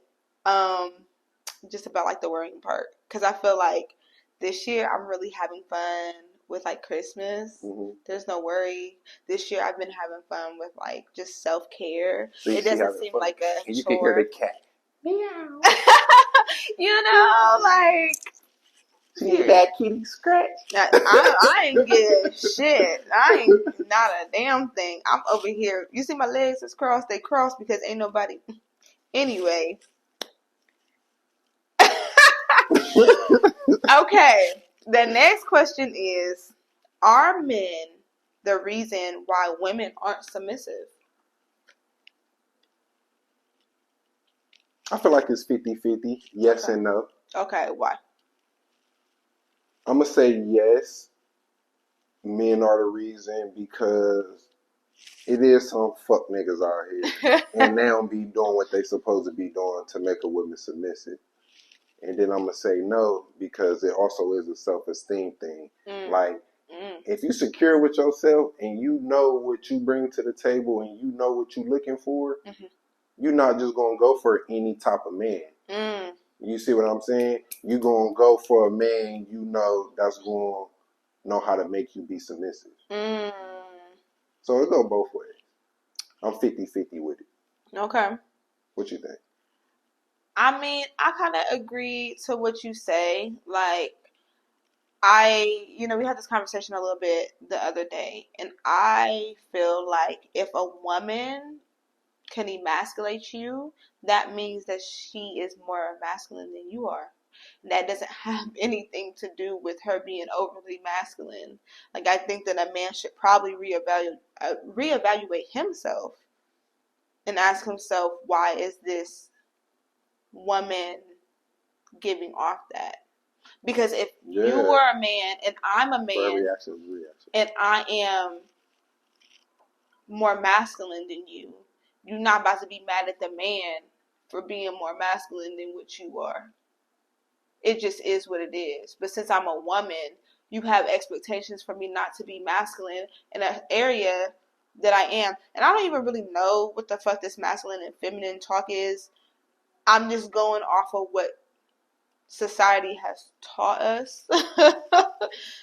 Just about like the worrying part, because I feel like this year I'm really having fun with like Christmas. Mm-hmm. There's no worry. This year I've been having fun with like just self-care. It doesn't seem like a and you can hear the cat. Meow. You know, like. See that kitty scratch? I ain't getting shit. I ain't not a damn thing. I'm over here. You see my legs is crossed? They crossed because ain't nobody. Anyway. Okay. The next question is, are men the reason why women aren't submissive? I feel like it's 50-50. Yes and no. Okay, why? I'm going to say yes. Men are the reason, because it is some fuck niggas out here. And they don't be doing what they supposed to be doing to make a woman submissive. And then I'm going to say no, because it also is a self-esteem thing. Like, if you secure with yourself and you know what you bring to the table and you know what you're looking for, you're not just going to go for any type of man. You see what I'm saying? You're going to go for a man you know that's going to know how to make you be submissive. So it go both ways. I'm 50-50 with it. Okay. What you think? I mean, I kind of agree to what you say. Like, we had this conversation a little bit the other day, and I feel like if a woman can emasculate you, that means that she is more masculine than you are. And that doesn't have anything to do with her being overly masculine. Like, I think that a man should probably reevaluate himself and ask himself, why is this woman giving off that? Because if you are a man and I'm a man, reaction. And I am more masculine than you, you're not about to be mad at the man for being more masculine than what you are. It just is what it is. But since I'm a woman, you have expectations for me not to be masculine in an area that I am. And I don't even really know what the fuck this masculine and feminine talk is. I'm just going off of what society has taught us.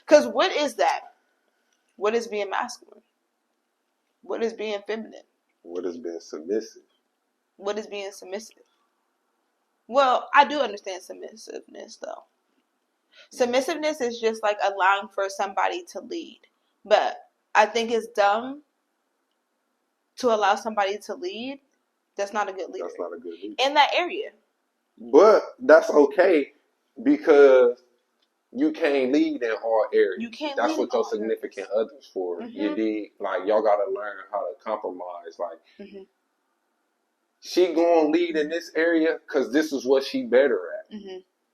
Because what is that? What is being masculine? What is being feminine? What is being submissive? What is being submissive? Well, I do understand submissiveness, though. Submissiveness is just like allowing for somebody to lead. But I think it's dumb to allow somebody to lead. That's not a good leader. That's not a good leader. In that area. But that's okay because you can't lead in all areas. You can't That's lead what in your all significant areas. others for. Mm-hmm. You dig? Like, y'all gotta learn how to compromise. Like, she gonna lead in this area because this is what she better at.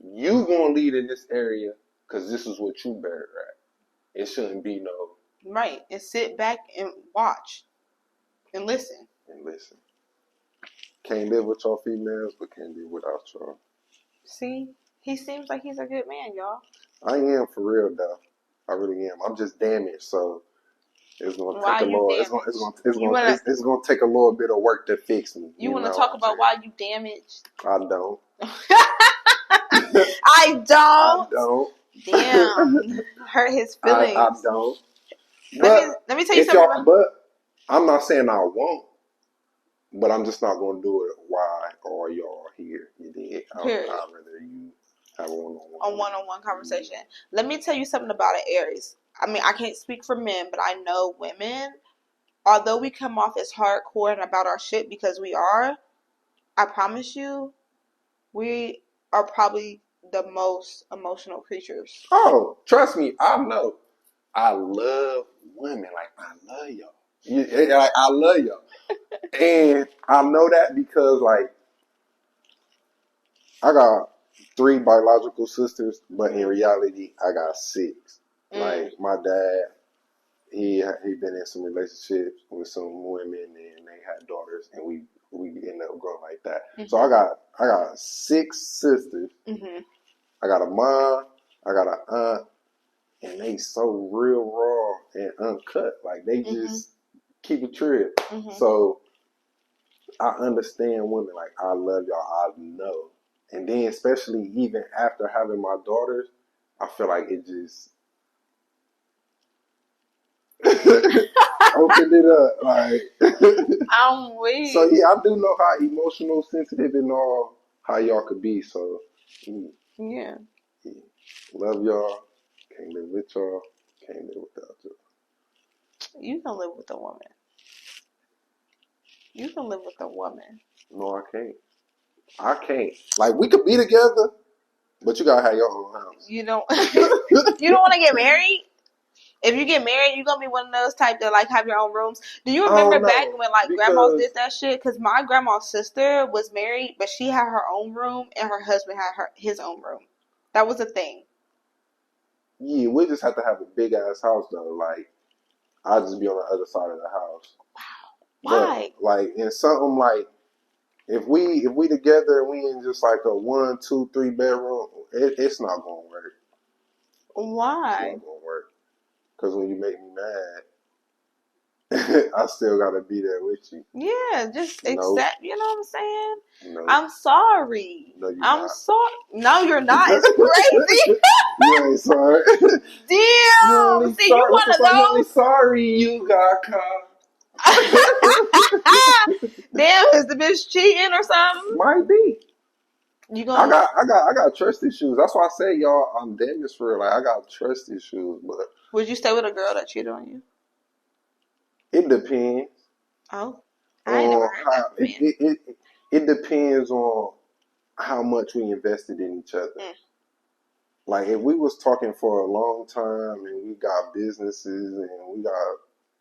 You gonna lead in this area because this is what you better at. It shouldn't be no... Right. And sit back and watch. And listen. Can't live with y'all females, but can't live without y'all. See? He seems like he's a good man, y'all. I am, for real, though. I really am. I'm just damaged, so it's gonna take a little. It's gonna take a little bit of work to fix me. You want to talk about why you damaged? I don't. I don't. I don't. Damn, hurt his feelings. I don't. Let me tell you something. But I'm not saying I won't. But I'm just not gonna do it. Why are y'all here? You did. I'd rather you have a one-on-one conversation. Let me tell you something about an Aries. I mean, I can't speak for men, but I know women, although we come off as hardcore and about our shit because we are, I promise you, we are probably the most emotional creatures. Oh, trust me, I know. I love women. Like, I love y'all. I love y'all. And I know that because, like, I got 3 biological sisters, but in reality, I got 6. Like, my dad, he been in some relationships with some women, and they had daughters, and we ended up growing like that. So I got 6 sisters. I got a mom, I got an aunt, and they so real raw and uncut. Like, they just keep it real. So I understand women. Like, I love y'all. I know. And then, especially even after having my daughters, I feel like it just opened it up. Like, I'm weak. So yeah, I do know how emotional, sensitive, and all how y'all could be. So yeah. Love y'all. Can't live with y'all. Can't live without y'all. You can live with a woman. You can live with a woman. No, I can't. I can't. Like, we could be together, but you gotta have your own house. You don't. You don't want to get married. If you get married, you're gonna be one of those type that like have your own rooms. Do you remember back when like grandmas did that shit? Because my grandma's sister was married, but she had her own room and her husband had his own room. That was a thing. Yeah, we just have to have a big ass house though. Like, I'll just be on the other side of the house. Wow. Why? But, like, in something like, if we together and we in just like a 1, 2, 3 bedroom, it's not gonna work. Why? It's not gonna work. Because when you make me mad, I still gotta be there with you. Yeah, just accept. You know what I'm saying? No. I'm sorry. No, I'm sorry. No, you're not. It's crazy. You ain't sorry. Damn. See, you one of those. I'm only sorry you got caught. Damn, is the bitch cheating or something? Might be. You gonna? I got trust issues. That's why I say, y'all, I'm damaged for real. Like, I got trust issues, but would you stay with a girl that cheated on you? It depends. Oh, I ain't never heard that. It depends on how much we invested in each other. Like, if we was talking for a long time and we got businesses and we got,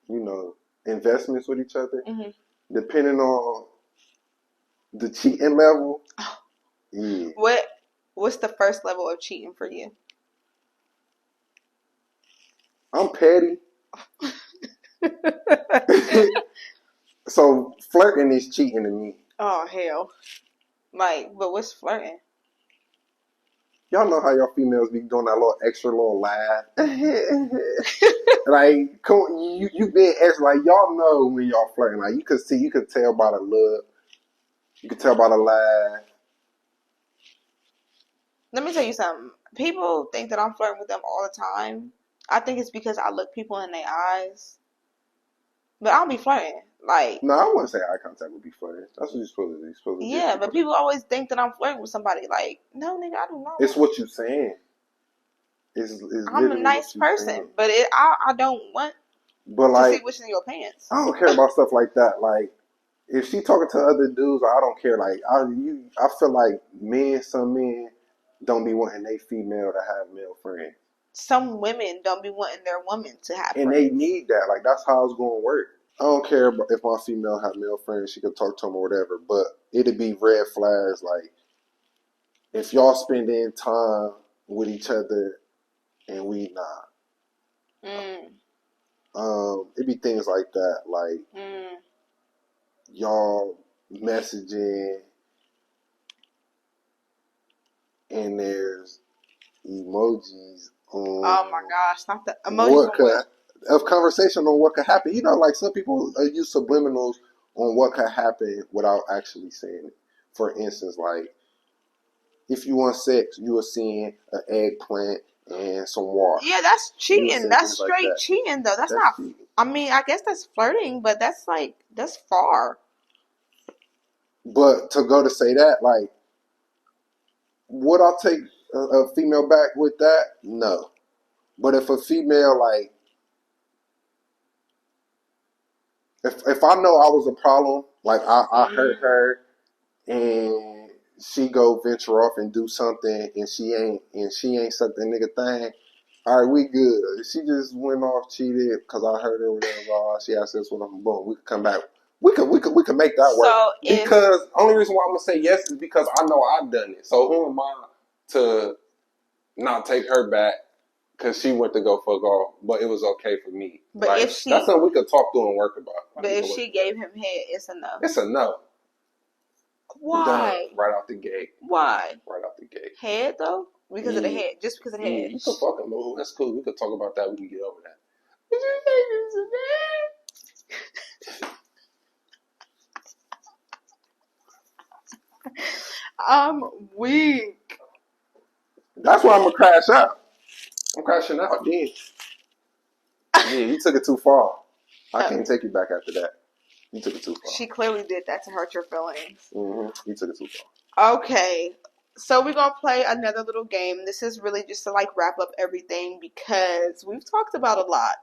you know, investments with each other, depending on the cheating level, yeah. What's the first level of cheating for you? I'm petty. So flirting is cheating to me. Oh, hell. Like, but what's flirting? Y'all know how y'all females be doing that little extra little laugh. Like, come on, you being extra. Like, y'all know when y'all flirting. Like, you could tell by the look. You could tell by the laugh. Let me tell you something. People think that I'm flirting with them all the time. I think it's because I look people in their eyes. But I'll be flirting. Like, No, I wouldn't say eye contact would be flirting. That's what you're supposed to do. You're supposed to yeah, but people always think that I'm flirting with somebody. Like, no, nigga, I do not. It's what you're saying. It's I'm a nice person, saying. but I don't want to see what's in your pants. I don't care about stuff like that. Like, if she talking to other dudes, I don't care. Like, I feel like some men don't be wanting their female to have male friends. Some women don't be wanting their woman to have and friends. They need that. Like, that's how it's going to work. I don't care if my female have male friends. She can talk to them or whatever. But it'd be red flags. Like, if y'all spending time with each other and we not. It'd be things like that. Like, y'all messaging and there's emojis on. Oh my gosh, not the emojis of conversation on what could happen. You know, like some people use subliminals on what could happen without actually saying it. For instance, like if you want sex, you are seeing an eggplant and some water. Yeah, that's cheating. That's straight cheating, though. That's not. Cheating. I mean, I guess that's flirting, but that's far. But to go to say that, like, would I take a female back with that? No. But if a female, like, if I know I was a problem, like I hurt her and she go venture off and do something and she ain't something nigga thing, all right, we good. If she just went off, cheated because I hurt her, whatever, she had sex with him, boom, we could come back. We could make that work. Because only reason why I'm gonna say yes is because I know I've done it. So who am I to not take her back because she went to go fuck off, but it was okay for me. But like, if that's something we could talk through and work about. But if she gave him head, it's a no. It's a no. Why? Done. Right out the gate. Why? Right out the gate. Head though? Because of the head. Just because of the head. You can fucking move. That's cool. We could talk about that. We can get over that. I'm weak. That's why I'm gonna crash out. I'm crashing out then. Yeah, you took it too far. I can't take you back after that. You took it too far. She clearly did that to hurt your feelings. You took it too far. Okay. So we're going to play another little game. This is really just to like wrap up everything because we've talked about a lot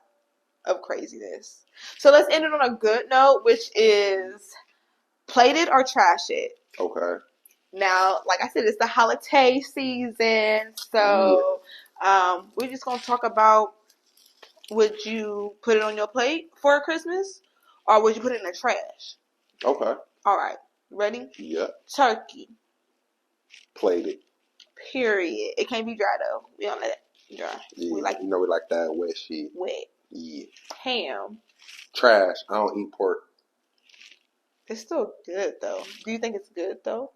of craziness. So let's end it on a good note, which is plate it or trash it. Okay. Now, like I said, it's the holiday season. So we're just going to talk about, would you put it on your plate for Christmas or would you put it in the trash? Okay. All right. Ready? Yeah. Turkey. Played it. Period. It can't be dry though. We don't let it dry. Yeah, we like that wet shit. Wet. Yeah. Ham. Trash. I don't eat pork. It's still good though. Do you think it's good though?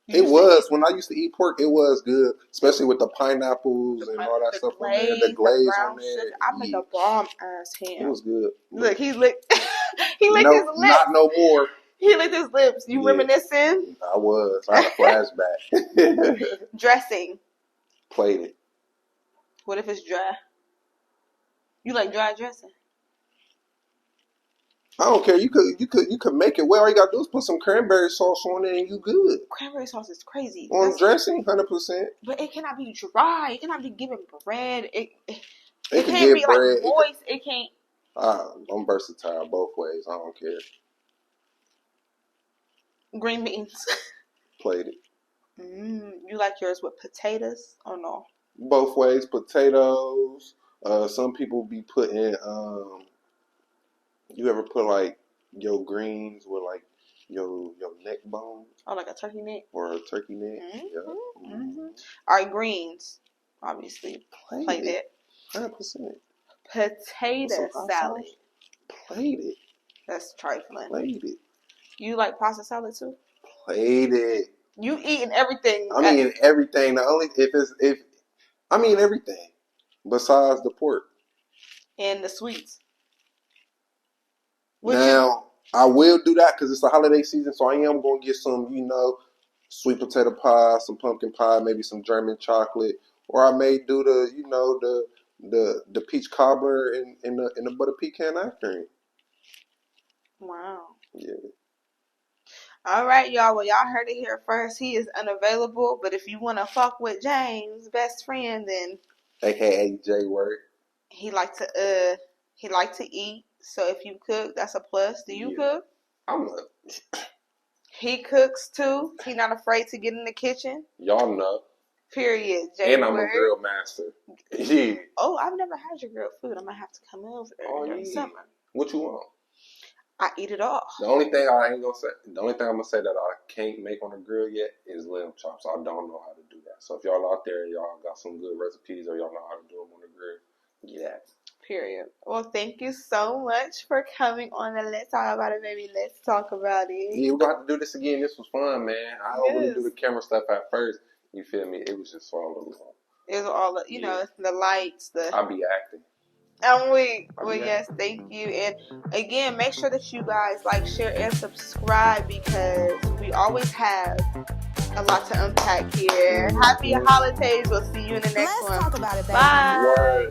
It was. When I used to eat pork, it was good. Especially with the pineapples and all that stuff on there. The glaze on there. I make a bomb ass ham. It was good. Look, he licked his lips. Not no more. He licked his lips. You reminiscing? I was. I had a flashback. Dressing. Played it. What if it's dry? You like dry dressing? I don't care. You could make it well. All you gotta do is put some cranberry sauce on it and you good. Cranberry sauce is crazy. On dressing, 100%. But it cannot be dry. It cannot be given bread. It can't be bread. Like moist. It can't. I'm versatile both ways. I don't care. Green beans. Played it. You like yours with potatoes or no? Both ways. Potatoes. Some people be putting. You ever put like your greens with like your neck bone? Oh, like a turkey neck? Or a turkey neck. All right, greens. Obviously. Play that. 100%. Potato salad. Played it. That's trifling. Played it. You like pasta salad too? Played it. You eating everything. I mean everything. The only I mean everything besides the pork and the sweets. Now I will do that because it's the holiday season, so I am going to get some, sweet potato pie, some pumpkin pie, maybe some German chocolate, or I may do the peach cobbler and the butter pecan ice cream. Wow. Yeah. All right, y'all. Well, y'all heard it here first. He is unavailable, but if you want to fuck with James' best friend, then AKA J Word. He like to eat. So if you cook, that's a plus. Do you cook? I'm not. He cooks too. He not afraid to get in the kitchen. Y'all know. Period. And I'm a grill master. Yeah. Oh, I've never had your grilled food. I might have to come over during summer. What you want? I eat it all. The only thing I'm gonna say that I can't make on the grill yet is lamb chops. I don't know how to do that. So if y'all out there, y'all got some good recipes or y'all know how to do them on the grill, yeah. Period. Well, thank you so much for coming on the Let's Talk About It, baby. Let's talk about it. Yeah, we're gonna have to do this again. This was fun, man. I don't really do the camera stuff at first. You feel me? It was just all along. It was all the lights. I'll be acting. I'm weak. Well, yes, thank you. And again, make sure that you guys like, share, and subscribe because we always have a lot to unpack here. Happy holidays. We'll see you in the next one. Let's talk about it, baby. Bye.